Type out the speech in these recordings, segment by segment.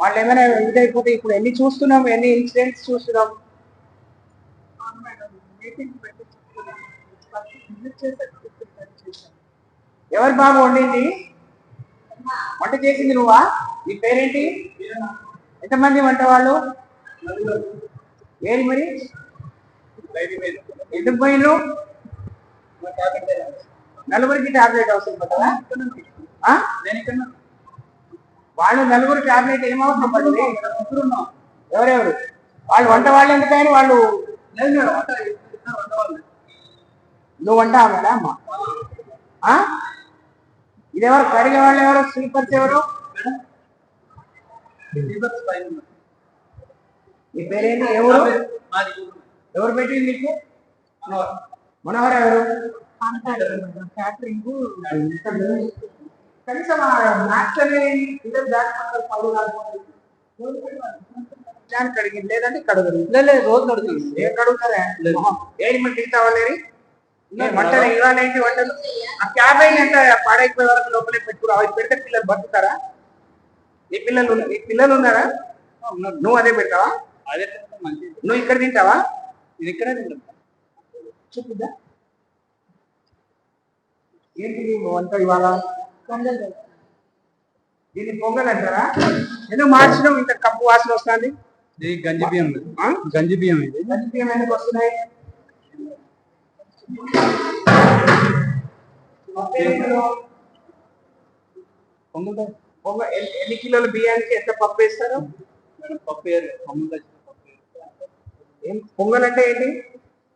వాళ్ళు ఏమైనా ఇదైపోతే ఇప్పుడు ఎన్ని చూస్తున్నాం, ఎన్ని ఇన్సిడెంట్స్ చూస్తున్నాం. ఎవరు బాబు వండింది? వంట చేసింది నువ్వా? నీ పేరేంటి? ఎంతమంది వంట వాళ్ళు? ఏది మరి? ఎందుకు పోయిను? నలుగురికి టాబ్లెట్ అవసరం పడ్డదా? వాళ్ళు నలుగురు టాబ్లెట్ ఏమవసరం పడ్డది? ఎవరెవరు వాళ్ళు? వంట వాళ్ళు ఎందుకని వాళ్ళు? నువ్వు వంట ఆమెనా అమ్మా? ఇదెవరు కడిగే వాళ్ళు? ఎవరు స్లీపర్స్? ఎవరు? నీ పేరేంటి? ఎవరు ఎవరు పెట్టింది నీకు? మనోహర్ ఎవరు? క్యాటరింగ్ కనీసం కడిగింది లేదంటే కడగదు. లేదు రోజు కడుగుతుంది. ఏం కడుగుతారా? ఏది మరి తీస్తావాలేరి వంటలు ఇవాళ ఏంటి వంటలు? ఆ క్యాబేజ్ ఎంత పాడైపోయే వరకు లోపలే పెట్టుకురా. అవి పెడితే పిల్లలు బతుకుతారా? నీ పిల్లలు ఉన్నారా? నువ్వు అదే పెడతావా? అదే నువ్వు ఇక్కడ తింటావా? ఇది ఇక్కడే తింటా. చూపుద్దా ఏంటి వంట ఇవాళ? దీన్ని పొంగల్ అంటారా? ఎందుకు మార్చడం? ఇంత కప్పు వాసన వస్తుంది. ఇది గంజి బియ్యం. గంజి బియ్యం. ఇది గంజి బియ్యం ఎందుకు వస్తున్నాయి? ఎన్ని కిలోల బియ్యానికి ఎంత పప్పు వేస్తారు? పప్పు ఏం పొంగల్ అంటే ఏంటి?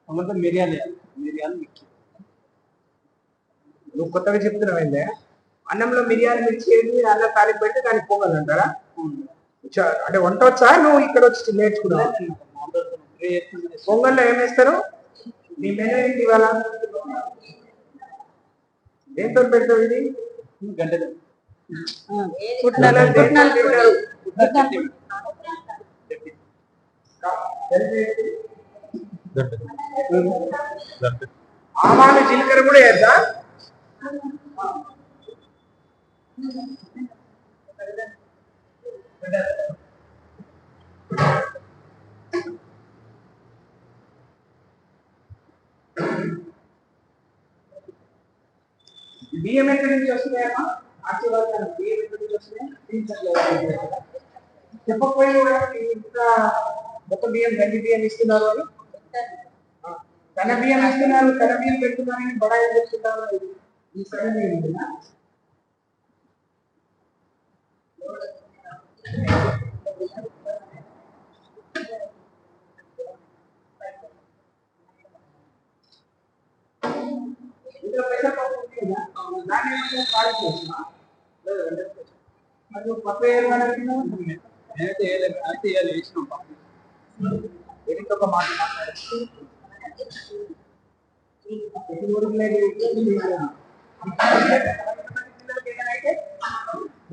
పొంగల్ మిరియాలు మిక్స్. నువ్వు కొత్తగా చెప్తున్నావు ఏంటే? అన్నంలో మిరియాలు మిర్చి వేసి అన్నం తాలింపు పెడితే దానికి పొంగల్ అంటారా? అంటే వంట వచ్చా? నువ్వు ఇక్కడ వచ్చి నేర్చుకున్నావు? పొంగల్లో ఏం వేస్తారు? నీ మెనూ ఏంటి ఇవాళ? దేంతో పెడతావు ఇది? గంటలు ఆవాలు జీలకర్ర కూడా వేద్దా? బియ్యం ఎక్కడి నుంచి వస్తున్నాయమ్మా? ఆశీర్వాదాలు బియ్యం ఎక్కడి నుంచి వస్తున్నాయి? చెప్పకపోయినా ఇంత మొత్తం బియ్యం గంజి బియ్యం ఇస్తున్నారు అని. తన బియ్యం ఇస్తున్నారు, తన బియ్యం పెడుతున్నారని బడాయి చెప్తున్నారు. ఈ సరే ఒక మాట మాట్లాడుతూ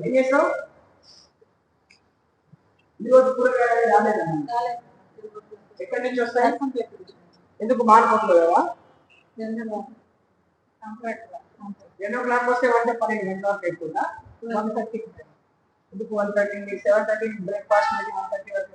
ఏం చేస్తావు? ఈరోజు కూరగాయలు రాలేదమ్మా. ఎక్కడి నుంచి వస్తాయి? ఎందుకు మానుకుంటున్నావా? 10 o'clock వస్తే వంట 12 గంటల వరకు అయిపోతుందా? 1:30 ఎందుకు? 1:30 7:30 బ్రేక్ఫాస్ట్ 1:30 వరకు